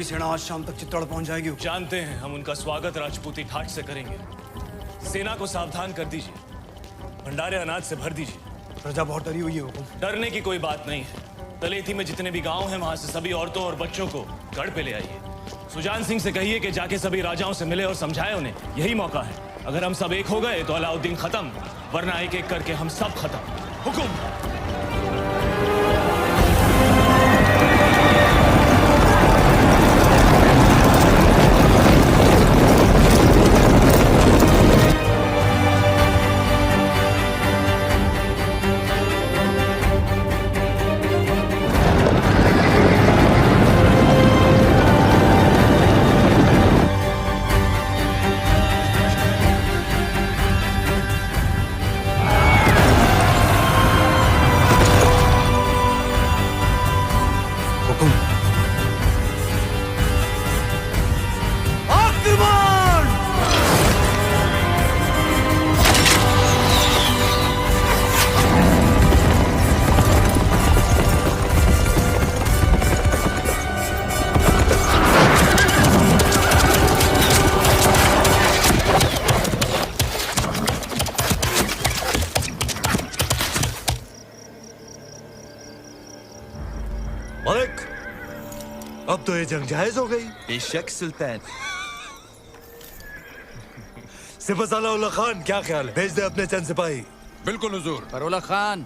की सेना आज शाम तक चित्तौड़ पहुंच जाएगी। जानते हैं, हम उनका स्वागत राजपूती ठाट से करेंगे। सेना को सावधान कर दीजिए, भंडारे अनाज से भर दीजिए। प्रजा बहुत डरी हुई है हुकुम। डरने की कोई बात नहीं है। तलेठी में जितने भी गांव हैं, वहां से सभी औरतों और बच्चों को गढ़ पे ले आइए। सुजान सिंह से कहिए कि जाके सभी राजाओं से मिले और समझाए उन्हें, यही मौका है। अगर हम सब एक हो गए तो अलाउद्दीन खत्म, वरना एक एक करके हम सब खत्म। हुकुम। अब तो ये जंग जायज हो गई। बेशक सुल्तान। सिपहसालार उल्ला खान, क्या ख्याल है? भेज दे अपने चंद सिपाही। बिल्कुल हुजूर। पर उल्ला खान,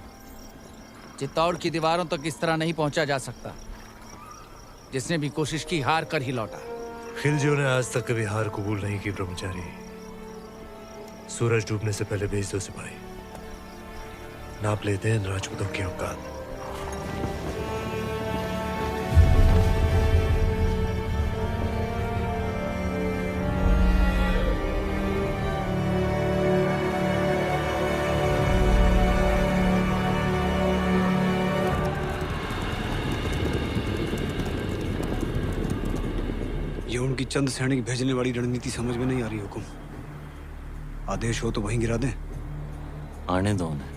चित्तौड़ की दीवारों तक इस तरह नहीं पहुंचा जा सकता। जिसने भी कोशिश की हार कर ही लौटा। खिलजियों ने आज तक कभी हार कबूल नहीं की ब्रह्मचारी। सूरज डूबने से पहले भेज दो सिपाही। नाप लेते हैं इन राजपूतों की औकात। ये उनकी चंद सैनिक भेजने वाली रणनीति समझ में नहीं आ रही हुकुम। आदेश हो तो वहीं गिरा दें। आने दो उन्हें।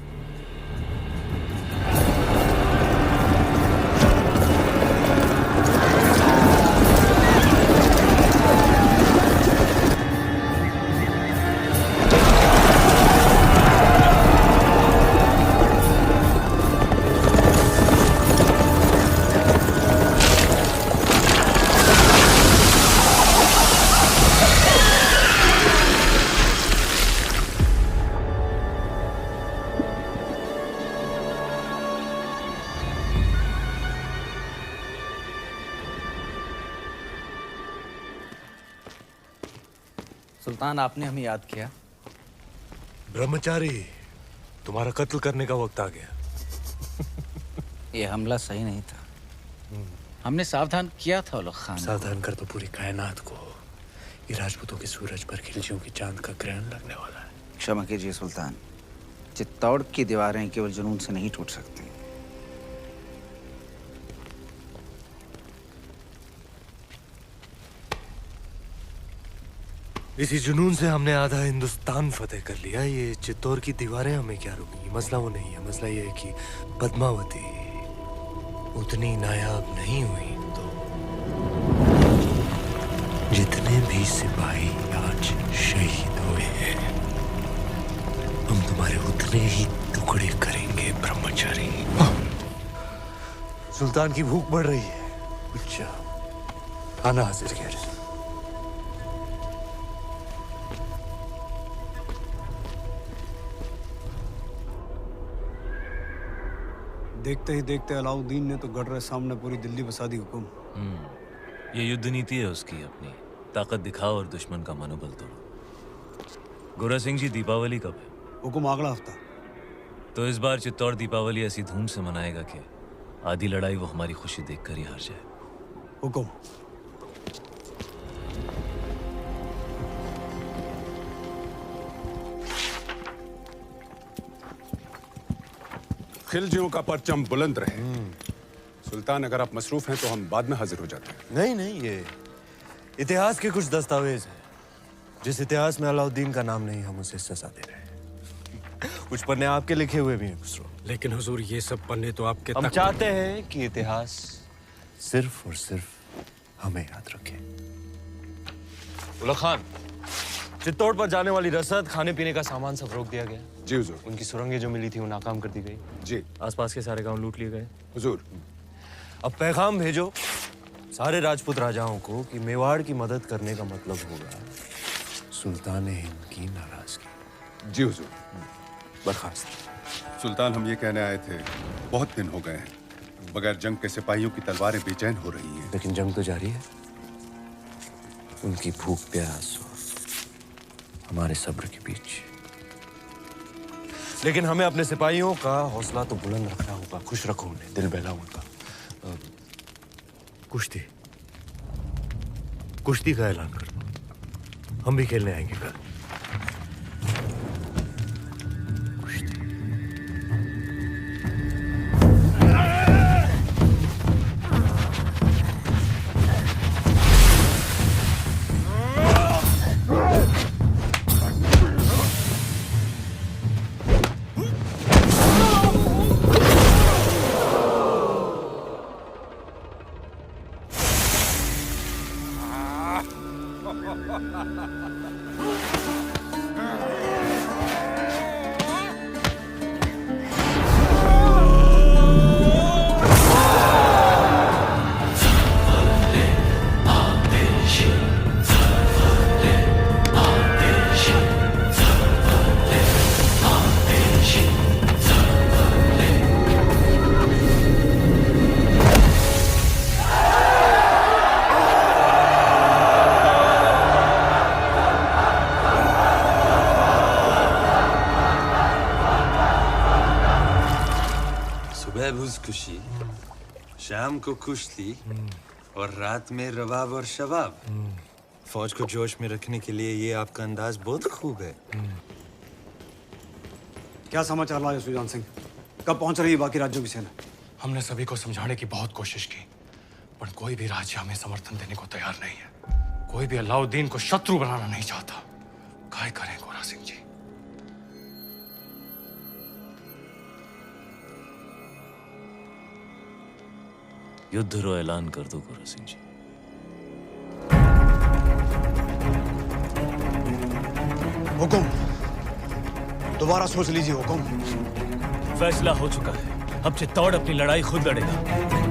सुल्तान, आपने हमें याद किया। ब्रह्मचारी, तुम्हारा कत्ल करने का वक्त आ गया। ये हमला सही नहीं था। हमने सावधान किया था उल्ला खान। सावधान कर दो पूरी कायनात को। ये राजपूतों के सूरज पर खिलजियों की चांद का ग्रहण लगने वाला है। क्षमा कीजिए सुल्तान, चित्तौड़ की दीवारें केवल जुनून से नहीं टूट सकती। इसी जुनून से हमने आधा हिंदुस्तान फतेह कर लिया। ये चित्तौड़ की दीवारें हमें क्या रोकेंगी? मसला वो नहीं है। मसला ये है कि पद्मावती उतनी नायाब नहीं हुई तो जितने भी सिपाही आज शहीद हुए हैं, हम तुम्हारे उतने ही टुकड़े करेंगे ब्रह्मचारी। सुल्तान की भूख बढ़ रही है। अच्छा, आना हाजिर खैर। देखते ही देखते अलाउद्दीन ने तो गढ़ सामने पूरी दिल्ली बसा दी हुकुम। ये युद्ध नीति है उसकी अपनी। ताकत दिखाओ और दुश्मन का मनोबल तोड़ो। गोरा सिंह जी, दीपावली कब है? हुकुम अगला हफ्ता। तो इस बार चित्तौड़ दीपावली ऐसी धूम से मनाएगा कि आधी लड़ाई वो हमारी खुशी देखकर ही हार जाए। हुकुम। खिलजियों का परचम बुलंद रहे। सुल्तान, अगर आप मसरूफ हैं तो हम बाद में हाजिर हो जाते हैं। नहीं नहीं, ये इतिहास के कुछ दस्तावेज हैं। जिस इतिहास में अलाउद्दीन का नाम नहीं, हम उसे सजा दे रहे हैं। कुछ पन्ने आपके लिखे हुए भी हैं खुसरो। लेकिन हुजूर, ये सब पन्ने तो आपके हम चाहते हैं कि इतिहास सिर्फ और सिर्फ हमें याद रखें। उला खान, चित्तौड़ पर जाने वाली रसद, खाने पीने का सामान सब रोक दिया गया। जी हुजूर। उनकी सुरंगें जो मिली थी वो नाकाम कर दी गई। जी आसपास के सारे गांव लूट लिए गए। हुजूर। अब पैगाम भेजो सारे राजपूत राजाओं को कि मेवाड़ की मदद करने का मतलब होगा सुल्तान हिंद की नाराजगी। जी हुजूर। बर्खास्त। सुल्तान, हम ये कहने आए थे, बहुत दिन हो गए हैं बगैर जंग के सिपाहियों की तलवारें बेचैन हो रही हैं। लेकिन जंग तो जारी है। उनकी भूख प्यास और हमारे सब्र के बीच। लेकिन हमें अपने सिपाहियों का हौसला तो बुलंद रखना होगा। खुश रखो उन्हें, दिल बहलाओ उनका। कुश्ती, कुश्ती का ऐलान कर दो। हम भी खेलने आएंगे कल। खुशी, शाम को कुश्ती और रात में रवाब और शबाब। फौज को जोश में रखने के लिए ये आपका अंदाज बहुत खूब है। क्या समाचार लाए सुजान सिंह? कब पहुंच रही है बाकी राज्यों की सेना? हमने सभी को समझाने की बहुत कोशिश की, पर कोई भी राज्य हमें समर्थन देने को तैयार नहीं है। कोई भी अलाउद्दीन को शत्रु बनाना नहीं चाहता। काय करें गोरा सिंह जी? युद्ध रो ऐलान कर दो गोरा सिंह जी। हुकुम, दोबारा सोच लीजिए हुकुम। फैसला हो चुका है। अब चित्तौड़ अपनी लड़ाई खुद लड़ेगा।